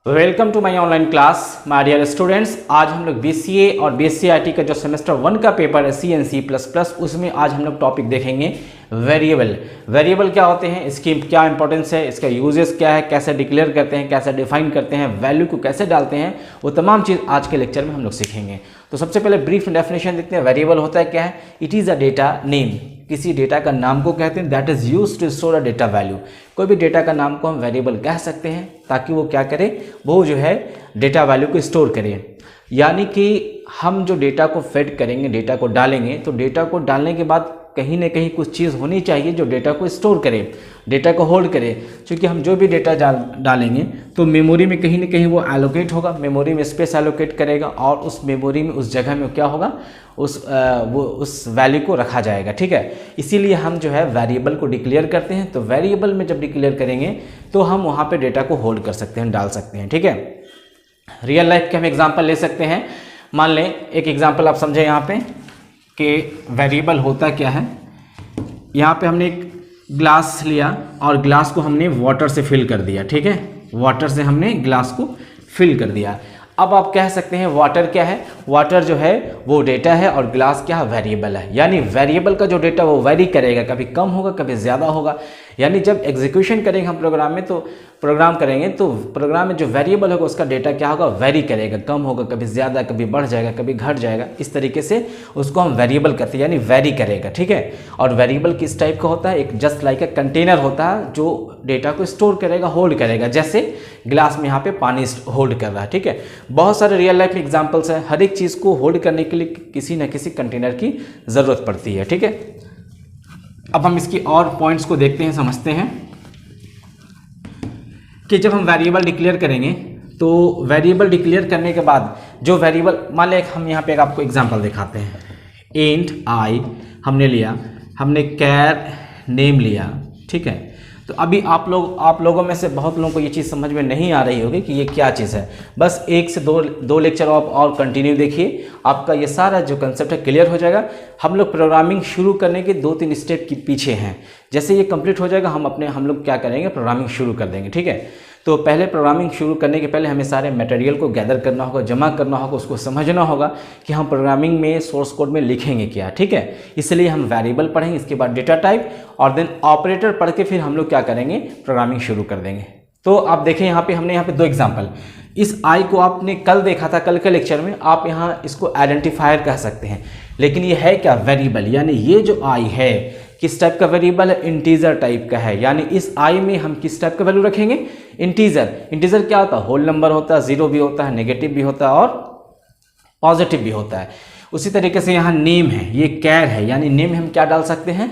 Welcome to my online class my dear students. आज हम लोग बीसीए और बीएससी का जो सेमेस्टर 1 का पेपर है सी एंड सी प्लस प्लस, उसमें आज हम लोग टॉपिक देखेंगे वेरिएबल। वेरिएबल क्या होते हैं, इसकी क्या इंपॉर्टेंस है, इसका यूजेस क्या है, कैसे डिक्लेयर करते हैं, कैसे डिफाइन करते हैं, वैल्यू को कैसे डालते हैं, वो तमाम चीज़ आज के लेक्चर में हम लोग सीखेंगे। तो सबसे पहले ब्रीफ डेफिनेशन देखते हैं। वेरिएबल होता है क्या है, it is a data name, किसी डेटा का नाम को कहते हैं, that is use to store a data value. कोई भी डेटा का नाम को हम वेरिएबल कह सकते हैं ताकि वो क्या करे, वो जो है डेटा वैल्यू को स्टोर करे। यानी कि हम जो डेटा को फेड करेंगे, डेटा को डालेंगे, तो डेटा को डालने के बाद कहीं ना कहीं कुछ चीज़ होनी चाहिए जो डेटा को स्टोर करे, डेटा को होल्ड करे। क्योंकि हम जो भी डेटा डालेंगे तो मेमोरी में कहीं ना कहीं वो एलोकेट होगा, मेमोरी में स्पेस एलोकेट करेगा और उस मेमोरी में, उस जगह में क्या होगा, उस वैल्यू को रखा जाएगा। ठीक है, इसीलिए हम जो है वेरिएबल को डिक्लेयर करते हैं। तो वेरिएबल में जब डिक्लेयर करेंगे तो हम वहाँ पे डेटा को होल्ड कर सकते हैं, डाल सकते हैं। ठीक है, रियल लाइफ के हम एग्जांपल ले सकते हैं। मान लें एक एग्जांपल आप समझे यहाँ पे कि वेरिएबल होता क्या है। यहाँ पे हमने एक ग्लास लिया और ग्लास को हमने वाटर से फिल कर दिया। ठीक है, वाटर से हमने ग्लास को फिल कर दिया। अब आप कह सकते हैं वाटर क्या है, वाटर जो है वो डेटा है और ग्लास क्या है, वेरिएबल है। यानी वेरिएबल का जो डेटा वो वेरी करेगा, कभी कम होगा कभी ज़्यादा होगा। यानी जब एग्जीक्यूशन करेंगे हम प्रोग्राम में, तो प्रोग्राम करेंगे तो प्रोग्राम में जो वेरिएबल होगा उसका डेटा क्या होगा, वेरी करेगा, कम होगा, कभी ज़्यादा, कभी बढ़ जाएगा, कभी घट जाएगा। इस तरीके से उसको हम वेरिएबल कहते हैं, यानी वेरी करेगा। ठीक है, और वेरिएबल किस टाइप का होता है, एक जस्ट लाइक अ कंटेनर होता है जो डेटा को स्टोर करेगा, होल्ड करेगा, जैसे ग्लास में यहाँ पे पानी होल्ड कर रहा है। ठीक है, बहुत सारे रियल लाइफ में एग्जाम्पल्स हैं। हर एक चीज़ को होल्ड करने के लिए किसी न किसी कंटेनर की ज़रूरत पड़ती है। ठीक है, अब हम इसकी और पॉइंट्स को देखते हैं, समझते हैं कि जब हम वेरिएबल डिक्लेयर करेंगे तो वेरिएबल डिक्लेयर करने के बाद जो वेरिएबल, मान लें हम यहाँ पे एक आपको एग्जांपल दिखाते हैं। इंट आई हमने लिया, हमने कैर नेम लिया। ठीक है, तो अभी आप लोगों में से बहुत लोगों को ये चीज़ समझ में नहीं आ रही होगी कि ये क्या चीज़ है। बस एक से दो लेक्चर आप और कंटिन्यू देखिए, आपका ये सारा जो कंसेप्ट है क्लियर हो जाएगा। हम लोग प्रोग्रामिंग शुरू करने के 2-3 स्टेप के पीछे हैं। जैसे ये कंप्लीट हो जाएगा हम लोग क्या करेंगे, प्रोग्रामिंग शुरू कर देंगे। ठीक है, तो पहले प्रोग्रामिंग शुरू करने के पहले हमें सारे मटेरियल को गैदर करना होगा, जमा करना होगा, उसको समझना होगा कि हम प्रोग्रामिंग में सोर्स कोड में लिखेंगे क्या। ठीक है, इसलिए हम वेरिएबल पढ़ेंगे, इसके बाद डेटा टाइप और देन ऑपरेटर पढ़ के फिर हम लोग क्या करेंगे, प्रोग्रामिंग शुरू कर देंगे। तो आप देखें हमने यहाँ पे 2 एग्जाम्पल। इस आई को आपने कल देखा था, कल के लेक्चर में। आप यहाँ इसको आइडेंटिफायर कह सकते हैं, लेकिन ये है क्या, वेरिएबल। यानी ये जो आई है किस टाइप का वेरिएबल है, इंटीजर टाइप का है। यानी इस आई में हम किस टाइप का वैल्यू रखेंगे, इंटीजर। इंटीजर क्या होता है, होल नंबर होता है, जीरो भी होता है, नेगेटिव भी होता है और पॉजिटिव भी होता है। उसी तरीके से यहाँ नेम है, ये कैर है, यानी नेम में हम क्या डाल सकते हैं,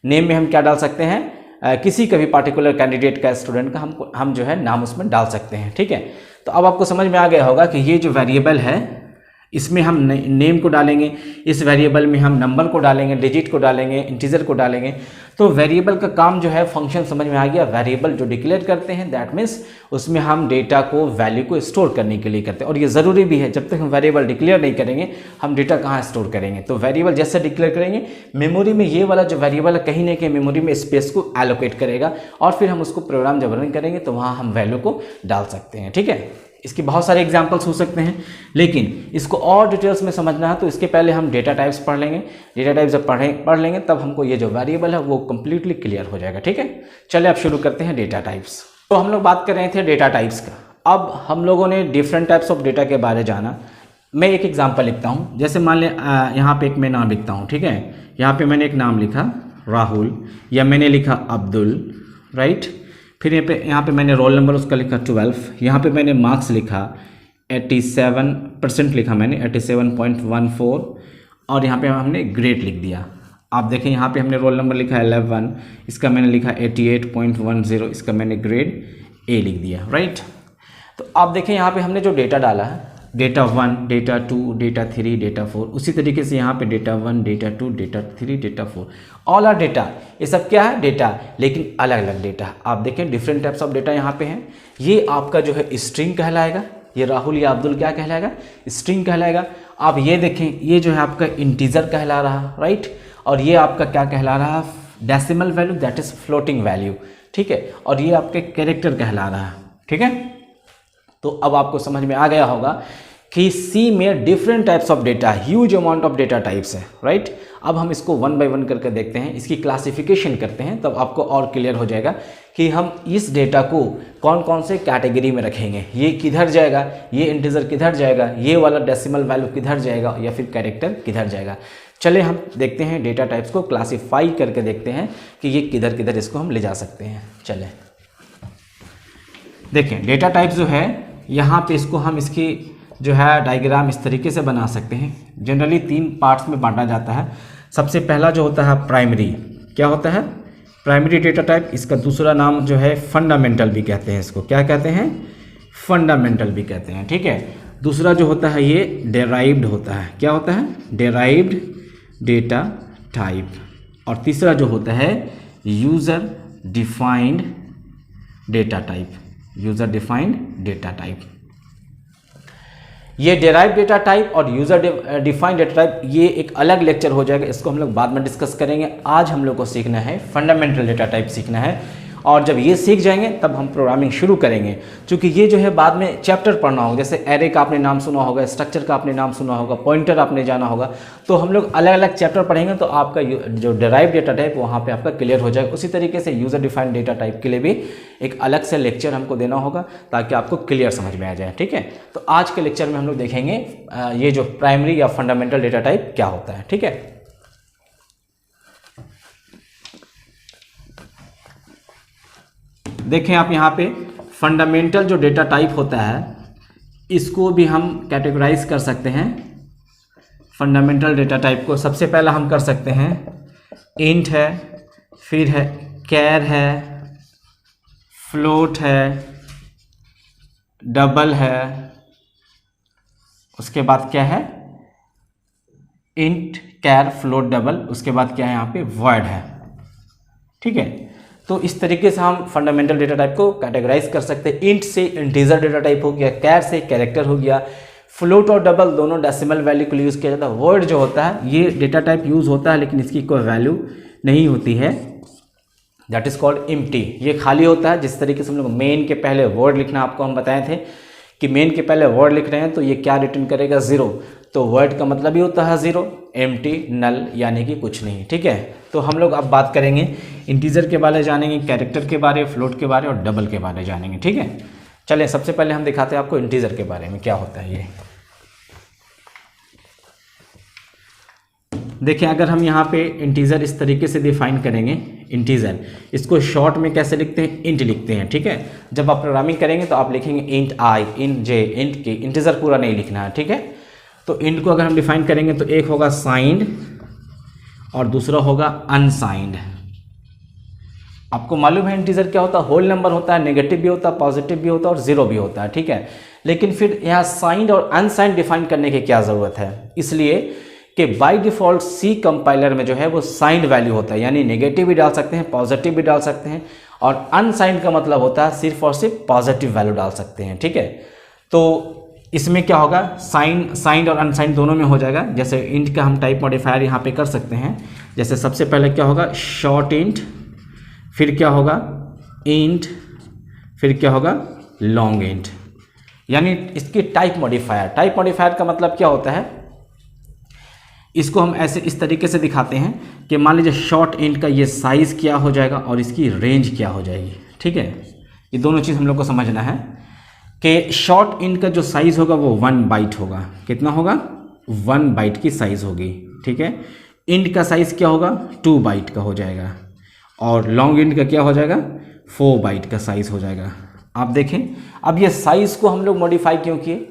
नेम में हम क्या डाल सकते हैं, किसी का भी पार्टिकुलर कैंडिडेट का, स्टूडेंट का हम जो है नाम उसमें डाल सकते हैं। ठीक है, तो अब आपको समझ में आ गया होगा कि ये जो वेरिएबल है इसमें हम नेम को डालेंगे, इस वेरिएबल में हम नंबर को डालेंगे, डिजिट को डालेंगे, इंटीजर को डालेंगे। तो वेरिएबल का काम जो है, फंक्शन समझ में आ गया। वेरिएबल जो डिक्लेयर करते हैं दैट मीन्स उसमें हम डेटा को, वैल्यू को स्टोर करने के लिए करते हैं। और ये ज़रूरी भी है, जब तक हम वेरिएबल डिक्लेयर नहीं करेंगे हम डेटा कहाँ स्टोर करेंगे। तो वेरिएबल जैसे डिक्लेयर करेंगे, मेमोरी में ये वाला जो वेरिएबल है कहीं ना कहीं मेमोरी में स्पेस को एलोकेट करेगा और फिर हम उसको प्रोग्राम जब रन करेंगे तो वहाँ हम वैल्यू को डाल सकते हैं। ठीक है, इसके बहुत सारे एग्जाम्पल्स हो सकते हैं, लेकिन इसको और डिटेल्स में समझना है तो इसके पहले हम डेटा टाइप्स पढ़ लेंगे। डेटा टाइप्स जब पढ़ लेंगे तब हमको ये जो वेरिएबल है वो कंप्लीटली क्लियर हो जाएगा। ठीक है, चलिए अब शुरू करते हैं डेटा टाइप्स। तो हम लोग बात कर रहे थे डेटा टाइप्स का। अब हम लोगों ने डिफरेंट टाइप्स ऑफ डेटा के बारे में जाना। मैं एक एग्जाम्पल लिखता हूँ, जैसे मान लें यहाँ पे एक मैं नाम लिखता हूँ। ठीक है, यहाँ पे मैंने एक नाम लिखा राहुल, या मैंने लिखा अब्दुल, राइट। फिर यहाँ पे मैंने रोल नंबर उसका लिखा 12। यहाँ पे मैंने मार्क्स लिखा 87% लिखा मैंने, 87.14। और यहाँ पे हमने ग्रेड लिख दिया। आप देखें यहाँ पे हमने रोल नंबर लिखा 11, इसका मैंने लिखा 88.10, इसका मैंने ग्रेड ए लिख दिया, राइट। तो आप देखें यहाँ पे हमने जो डेटा डाला है, डेटा 1, डेटा 2, डेटा 3, डेटा 4, उसी तरीके से यहाँ पे data 1, data 2, data 3, data 4, all are data. ये सब क्या है, डेटा, लेकिन अलग अलग डेटा। आप देखें डिफरेंट टाइप्स ऑफ डेटा यहाँ पे हैं। ये आपका जो है स्ट्रिंग कहलाएगा, ये राहुल या अब्दुल क्या कहलाएगा, स्ट्रिंग कहलाएगा। आप ये देखें, ये जो है आपका इंटीजर कहला रहा, राइट। और ये आपका क्या कहला रहा, decimal value, that is floating value. ठीक है, और ये आपके कैरेक्टर कहला रहा है। ठीक है, तो अब आपको समझ में आ गया होगा कि सी में different types of data, huge amount of data types है, राइट। अब हम इसको वन बाय वन करके देखते हैं, इसकी क्लासिफिकेशन करते हैं, तब आपको और क्लियर हो जाएगा कि हम इस डेटा को कौन कौन से कैटेगरी में रखेंगे, ये किधर जाएगा, ये इंटीजर किधर जाएगा, ये वाला डेसिमल वैल्यू किधर जाएगा, या फिर कैरेक्टर किधर जाएगा। चलिए हम देखते हैं डेटा टाइप्स को क्लासीफाई करके देखते हैं कि ये किधर किधर इसको हम ले जा सकते हैं। चलें देखें डेटा टाइप्स जो है यहाँ पे इसको हम इसकी जो है डायग्राम इस तरीके से बना सकते हैं। जनरली 3 पार्ट्स में बांटा जाता है। सबसे पहला जो होता है प्राइमरी, क्या होता है प्राइमरी डेटा टाइप, इसका दूसरा नाम जो है फंडामेंटल भी कहते हैं, इसको क्या कहते हैं, फंडामेंटल भी कहते हैं, ठीक है। दूसरा जो होता है ये डेराइव्ड होता है, क्या होता है, डेराइव्ड डेटा टाइप। और तीसरा जो होता है user defined data type, user defined data type. ये डेराइव डेटा टाइप और यूज़र डिफाइंड डेटा टाइप ये एक अलग लेक्चर हो जाएगा, इसको हम लोग बाद में डिस्कस करेंगे। आज हम लोग को सीखना है फंडामेंटल डेटा टाइप सीखना है, और जब ये सीख जाएंगे तब हम प्रोग्रामिंग शुरू करेंगे। क्योंकि ये जो है बाद में चैप्टर पढ़ना होगा, जैसे एरे का आपने नाम सुना होगा, स्ट्रक्चर का आपने नाम सुना होगा, पॉइंटर आपने जाना होगा, तो हम लोग अलग अलग चैप्टर पढ़ेंगे तो आपका जो डेराइव डेटा टाइप वहाँ पे आपका क्लियर हो जाएगा। उसी तरीके से यूज़र डिफाइंड डेटा टाइप के लिए भी एक अलग से लेक्चर हमको देना होगा ताकि आपको क्लियर समझ में आ जाए, ठीक है। तो आज के लेक्चर में हम लोग देखेंगे ये जो प्राइमरी या फंडामेंटल डेटा टाइप क्या होता है, ठीक है। देखें आप यहाँ पे फंडामेंटल जो डेटा टाइप होता है इसको भी हम कैटेगराइज कर सकते हैं। फंडामेंटल डेटा टाइप को सबसे पहला हम कर सकते हैं इंट है, फिर है कैर है, फ्लोट है, डबल है, उसके बाद क्या है इंट कैर फ्लोट डबल, उसके बाद क्या है यहाँ पे वॉइड है, ठीक है। तो इस तरीके से हम फंडामेंटल डेटा टाइप को कैटेगराइज कर सकते हैं। इंट से इंटीजर डेटा टाइप हो गया, कैर से कैरेक्टर हो गया, फ्लोट और डबल दोनों डेसिमल वैल्यू के लिए यूज़ किया जाता है। वर्ड जो होता है ये डेटा टाइप यूज़ होता है लेकिन इसकी कोई वैल्यू नहीं होती है, दैट इज़ कॉल्ड एम्प्टी, ये खाली होता है। जिस तरीके से हम लोग मेन के पहले वर्ड लिखना आपको हम बताए थे कि मेन के पहले वर्ड लिख रहे हैं तो ये क्या रिटर्न करेगा, 0, तो वर्ड का मतलब ही होता है 0, एम्प्टी नल यानी कि कुछ नहीं, ठीक है। तो हम लोग अब बात करेंगे इंटीजर के बारे में जानेंगे, कैरेक्टर के बारे, फ्लोट के बारे और डबल के बारे में जानेंगे, ठीक है। चलें सबसे पहले हम दिखाते हैं आपको इंटीजर के बारे में क्या होता है ये। देखिए अगर हम यहाँ पे इंटीजर इस तरीके से डिफाइन करेंगे, इंटीजर इसको शॉर्ट में कैसे लिखते हैं, इंट लिखते हैं, ठीक है। जब आप प्रोग्रामिंग करेंगे तो आप लिखेंगे इंट आई, इंट जे, इंट के, इंटीजर पूरा नहीं लिखना है, ठीक है। तो इंट को अगर हम डिफाइन करेंगे तो एक होगा साइंड और दूसरा होगा अनसाइंड। आपको मालूम है इंटीजर क्या होता है, होल नंबर होता है, नेगेटिव भी होता है, पॉजिटिव भी होता है और 0 भी होता है, ठीक है। लेकिन फिर यहाँ साइंड और अनसाइंड डिफाइन करने की क्या ज़रूरत है, इसलिए कि बाय डिफ़ॉल्ट सी कंपाइलर में जो है वो साइंड वैल्यू होता है, यानी नेगेटिव भी डाल सकते हैं, पॉजिटिव भी डाल सकते हैं, और अनसाइंड का मतलब होता है सिर्फ और सिर्फ पॉजिटिव वैल्यू डाल सकते हैं, ठीक है। तो इसमें क्या होगा, साइंड और अनसाइंड दोनों में हो जाएगा। जैसे इंट का हम टाइप मॉडिफायर यहाँ पे कर सकते हैं, जैसे सबसे पहले क्या होगा शॉर्ट इंट, फिर क्या होगा इंट, फिर क्या होगा लॉन्ग इंट, यानी इसकी टाइप मॉडिफायर। टाइप मॉडिफायर का मतलब क्या होता है, इसको हम ऐसे इस तरीके से दिखाते हैं कि मान लीजिए शॉर्ट इंट का ये साइज़ क्या हो जाएगा और इसकी रेंज क्या हो जाएगी, ठीक है। ये दोनों चीज़ हम लोग को समझना है कि शॉर्ट इंट का जो साइज़ होगा वो 1 बाइट होगा, कितना होगा 1 बाइट की साइज़ होगी, ठीक है। इंट का साइज़ क्या होगा 2 बाइट का हो जाएगा, और लॉन्ग इंट का क्या हो जाएगा 4 बाइट का साइज़ हो जाएगा। आप देखें अब ये साइज़ को हम लोग मॉडिफाई क्यों किए,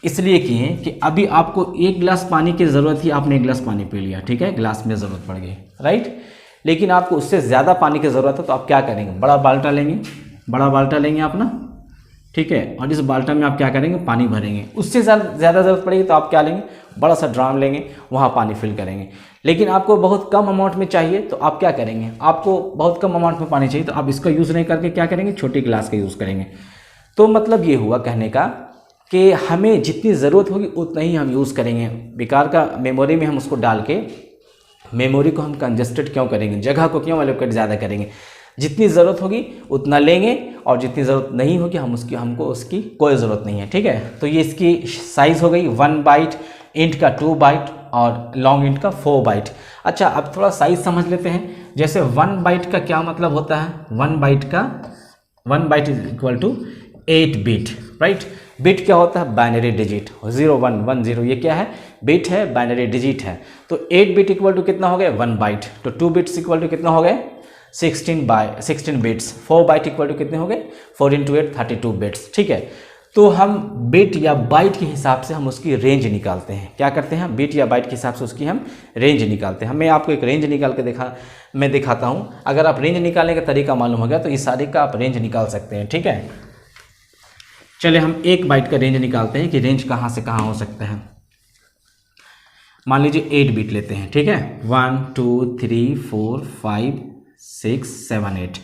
इसलिए किए कि अभी आपको 1 गिलास पानी की ज़रूरत थी, आपने 1 गिलास पानी पी लिया, ठीक है, गिलास में ज़रूरत पड़ गई, राइट। लेकिन आपको उससे ज़्यादा पानी की ज़रूरत है तो आप क्या करेंगे, बड़ा बाल्टा लेंगे अपना, ठीक है, और इस बाल्टा में आप क्या करेंगे पानी भरेंगे। उससे ज़्यादा ज़रूरत पड़ेगी तो आप क्या लेंगे, बड़ा सा ड्राम लेंगे, वहाँ पानी फिल करेंगे। लेकिन आपको बहुत कम अमाउंट में चाहिए तो आप क्या करेंगे, आपको बहुत कम अमाउंट में पानी चाहिए तो आप इसका यूज़ नहीं करके क्या करेंगे, छोटी गिलास का यूज़ करेंगे। तो मतलब ये हुआ कहने का कि हमें जितनी ज़रूरत होगी उतना ही हम यूज़ करेंगे। बेकार का मेमोरी में हम उसको डाल के मेमोरी को हम कंजस्टेड क्यों करेंगे, जगह को क्यों एलोकेट ज़्यादा करेंगे। जितनी ज़रूरत होगी उतना लेंगे और जितनी ज़रूरत नहीं होगी हमको उसकी कोई ज़रूरत नहीं है, ठीक है। तो ये इसकी साइज़ हो गई 1 बाइट, इंट का 2 बाइट और लॉन्ग इंट का 4 बाइट। अच्छा, अब थोड़ा साइज़ समझ लेते हैं। जैसे 1 बाइट का क्या मतलब होता है, 1 byte is equal to 8 bit, right. Bit क्या होता है, बाइनरी डिजिट, 0 1 1 0, ये क्या है, बिट है, बाइनरी डिजिट है। तो 8 बिट इक्वल टू कितना हो गया, 1 बाइट। तो 2 बिट्स इक्वल टू कितना हो गए, 16 बिट्स। 4 बाइट इक्वल टू कितने हो गए, 4 × 8 32 बिट्स, ठीक है। तो हम बिट या बाइट के हिसाब से हम उसकी रेंज निकालते हैं। क्या करते हैं, बिट या बाइट के हिसाब से उसकी हम रेंज निकालते हैं। मैं आपको एक रेंज निकाल के मैं दिखाता हूँ। अगर आप रेंज निकालने का तरीका मालूम हो गया तो इस सारे का आप रेंज निकाल सकते हैं, ठीक है। चलिए हम 1 बाइट का रेंज निकालते हैं कि रेंज कहाँ से कहाँ हो सकता है। मान लीजिए 8 बिट लेते हैं, ठीक है। 1 2 3 4 5 6 7 8,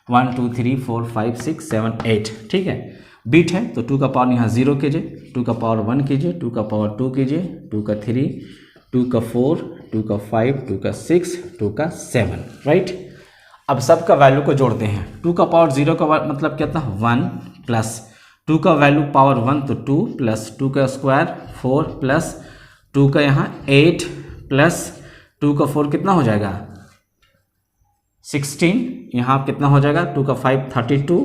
1 2 3 4 5 6 7 8, ठीक है। बिट है तो 2 का पावर यहाँ 0 कीजिए, 2 का पावर 1 कीजिए, 2 का पावर 2 कीजिए, 2 का 3, 2 का 4, 2 का 5, 2 का 6, 2 का 7, राइट। अब सबका वैल्यू को जोड़ते हैं। 2 का पावर 0 का मतलब क्या था, 1 प्लस 2 का वैल्यू पावर 1 तो 2 प्लस 2 का स्क्वायर 4 प्लस 2 का यहाँ 8 प्लस 2 का 4 कितना हो जाएगा 16, यहाँ कितना हो जाएगा 2 का 5 32,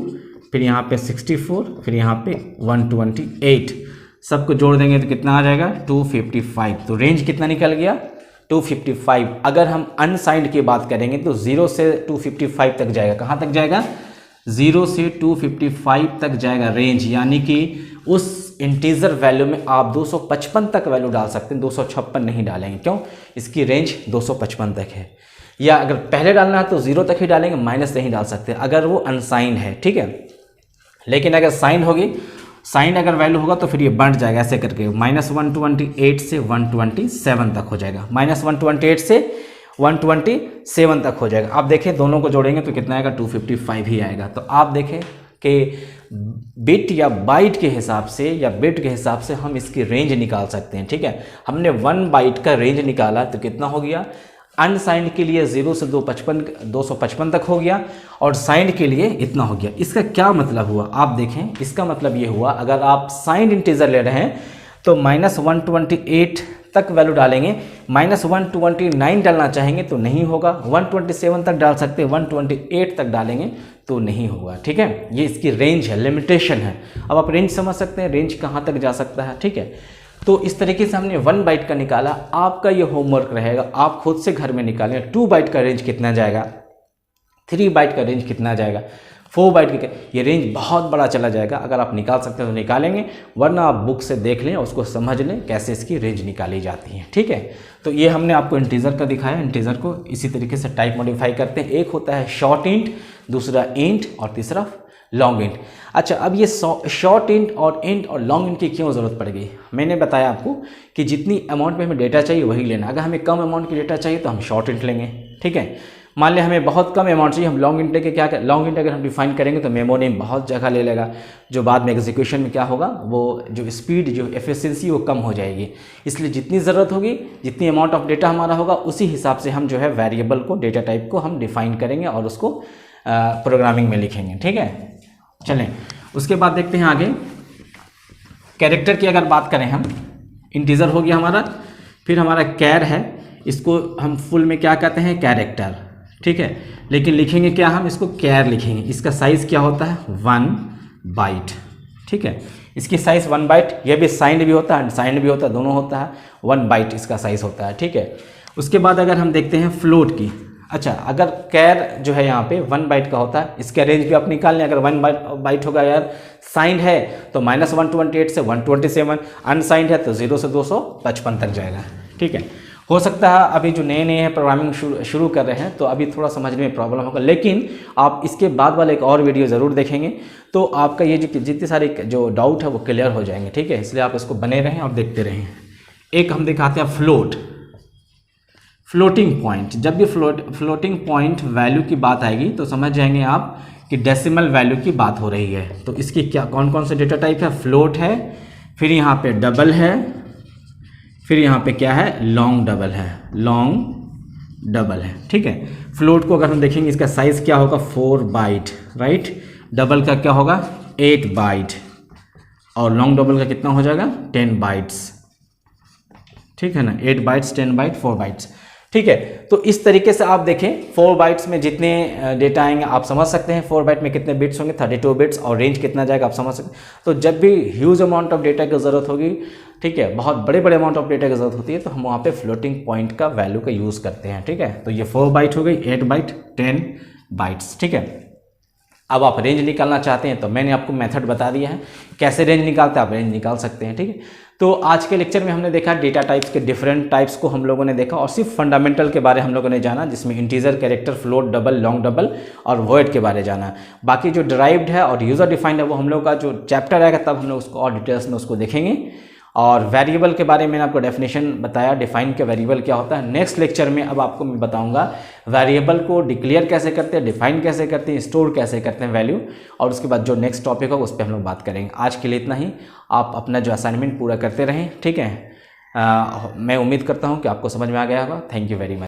फिर यहाँ पे 64, फिर यहाँ पे 128, सबको जोड़ देंगे तो कितना आ जाएगा 255। तो रेंज कितना निकल गया 255। अगर हम अनसाइंड की बात करेंगे तो 0 से 255 तक जाएगा। कहाँ तक जाएगा, 0 से 255 तक जाएगा रेंज, यानी कि उस इंटीजर वैल्यू में आप 255 तक वैल्यू डाल सकते हैं, 256 नहीं डालेंगे। क्यों, इसकी रेंज 255 तक है। या अगर पहले डालना है तो 0 तक ही डालेंगे, माइनस नहीं डाल सकते अगर वो अनसाइंड है, ठीक है। लेकिन अगर साइन होगी, साइन अगर वैल्यू होगा तो फिर ये बढ़ जाएगा ऐसे करके, -128 से 127 तक हो जाएगा, -128 से 127 तक हो जाएगा। आप देखें दोनों को जोड़ेंगे तो कितना आएगा 255 ही आएगा। तो आप देखें कि बिट या बाइट के हिसाब से या बिट के हिसाब से हम इसकी रेंज निकाल सकते हैं, ठीक है। हमने 1 बाइट का रेंज निकाला तो कितना हो गया, अनसाइंड के लिए 0 से 255 तक हो गया और साइंड के लिए इतना हो गया। इसका क्या मतलब हुआ, आप देखें, इसका मतलब ये हुआ अगर आप साइंड इंटीजर ले रहे हैं तो -128 तक वैल्यू डालेंगे, -129 डालना चाहेंगे तो नहीं होगा, 127 तक डाल सकते हैं, 128 तक डालेंगे तो नहीं होगा, ठीक है। ये इसकी रेंज है, लिमिटेशन है। अब आप रेंज समझ सकते हैं, रेंज कहाँ तक जा सकता है, ठीक है। तो इस तरीके से हमने 1 बाइट का निकाला। आपका ये होमवर्क रहेगा, आप खुद से घर में निकालें 2 बाइट का रेंज कितना जाएगा, 3 बाइट का रेंज कितना जाएगा, 4 बाइट का, ये रेंज बहुत बड़ा चला जाएगा। अगर आप निकाल सकते हैं तो निकालेंगे, वरना आप बुक से देख लें, उसको समझ लें कैसे इसकी रेंज निकाली जाती है, ठीक है। तो ये हमने आपको इंटीजर का दिखाया। इंटीजर को इसी तरीके से टाइप मॉडिफाई करते हैं। एक होता है शॉर्ट इंट, दूसरा इंट और तीसरा लॉन्ग इंट। अच्छा, अब ये शॉर्ट इंट और लॉन्ग इंट की क्यों ज़रूरत पड़ गई, मैंने बताया आपको कि जितनी अमाउंट में हमें डेटा चाहिए वही लेना। अगर हमें कम अमाउंट की डेटा चाहिए तो हम शॉर्ट इंट लेंगे, ठीक है। मान लें हमें बहुत कम अमाउंट चाहिए, हम लॉन्ग इंट लेके क्या कर, लॉन्ग इंट अगर हम डिफाइन करेंगे तो मेमोरी में बहुत जगह ले लेगा, जो बाद में एग्जीक्यूशन में क्या होगा, वो जो स्पीड, जो एफिशिएंसी वो कम हो जाएगी। इसलिए जितनी ज़रूरत होगी, जितनी अमाउंट ऑफ डेटा हमारा होगा, उसी हिसाब से हम जो है वेरिएबल को, डेटा टाइप को हम डिफाइन करेंगे और उसको प्रोग्रामिंग में लिखेंगे, ठीक है। चलें उसके बाद देखते हैं आगे। कैरेक्टर की अगर बात करें हम, इंटीजर हो गया हमारा, फिर हमारा कैर है, इसको हम फुल में क्या कहते हैं, कैरेक्टर, ठीक है। लेकिन लिखेंगे क्या, हम इसको कैर लिखेंगे। इसका साइज़ क्या होता है 1 बाइट, ठीक है। इसकी साइज़ 1 बाइट, यह भी साइंड भी होता है अनसाइंड भी होता है, दोनों होता है, 1 बाइट इसका साइज़ होता है, ठीक है। उसके बाद अगर हम देखते हैं फ्लोट की, अच्छा, अगर कैर जो है यहाँ पे 1 बाइट का होता है, इसका रेंज भी आप निकाल लें। अगर 1 बाइट होगा यार, साइंड है तो -128 से 127, अनसाइंड है तो 0 से 255 तक जाएगा, ठीक है। हो सकता है अभी जो नए हैं प्रोग्रामिंग शुरू कर रहे हैं तो अभी थोड़ा समझने में प्रॉब्लम होगा, लेकिन आप इसके बाद वाला एक और वीडियो ज़रूर देखेंगे तो आपका ये जो जितने सारे जो डाउट है वो क्लियर हो जाएंगे, ठीक है। इसलिए आप इसको बने रहें और देखते रहें। एक हम दिखाते हैं फ्लोटिंग पॉइंट। जब भी फ्लोटिंग पॉइंट वैल्यू की बात आएगी तो समझ जाएंगे आप कि डेसिमल वैल्यू की बात हो रही है। तो इसकी क्या कौन कौन से डेटा टाइप है, फ्लोट है, फिर यहाँ पे डबल है, फिर यहाँ पे क्या है, लॉन्ग डबल है, लॉन्ग डबल है, ठीक है। फ्लोट को अगर हम देखेंगे इसका साइज़ क्या होगा 4 बाइट, राइट। डबल का क्या होगा 8 बाइट और लॉन्ग डबल का कितना हो जाएगा 10 बाइट्स, ठीक है ना। 8 बाइट्स 10 बाइट 4 बाइट्स, ठीक है। तो इस तरीके से आप देखें 4 बाइट्स में जितने डेटा आएंगे आप समझ सकते हैं 4 बाइट में कितने बिट्स होंगे 32 बिट्स और रेंज कितना जाएगा आप समझ सकते हैं। तो जब भी ह्यूज अमाउंट ऑफ डेटा की ज़रूरत होगी, ठीक है, बहुत बड़े बड़े अमाउंट ऑफ डेटा की ज़रूरत होती है तो हम वहाँ पे फ्लोटिंग पॉइंट का वैल्यू का यूज़ करते हैं, ठीक है। तो ये 4 बाइट हो गई, 8 बाइट 10 बाइट्स, ठीक है। अब आप रेंज निकालना चाहते हैं तो मैंने आपको मेथड बता दिया है कैसे रेंज निकालते हैं, आप रेंज निकाल सकते हैं, ठीक है। तो आज के लेक्चर में हमने देखा डेटा टाइप्स के डिफरेंट टाइप्स को हम लोगों ने देखा और सिर्फ फंडामेंटल के बारे हम लोगों ने जाना, जिसमें integer, character, float, double, long double और वॉइड के बारे जाना। बाकी जो डिराइव्ड है और यूज़र डिफाइंड है वो हम लोग का जो चैप्टर आएगा तब हम लोग उसको और डिटेल्स में उसको देखेंगे। और वेरिएबल के बारे में मैंने आपको डेफिनेशन बताया, डिफाइन के वेरिएबल क्या होता है। नेक्स्ट लेक्चर में अब आपको मैं बताऊंगा वेरिएबल को डिक्लेयर कैसे करते हैं, डिफाइन कैसे करते हैं, स्टोर कैसे करते हैं वैल्यू, और उसके बाद जो नेक्स्ट टॉपिक होगा उस पर हम लोग बात करेंगे। आज के लिए इतना ही, आप अपना जो असाइनमेंट पूरा करते रहें, ठीक है। मैं उम्मीद करता हूँ कि आपको समझ में आ गया होगा। Thank you very much.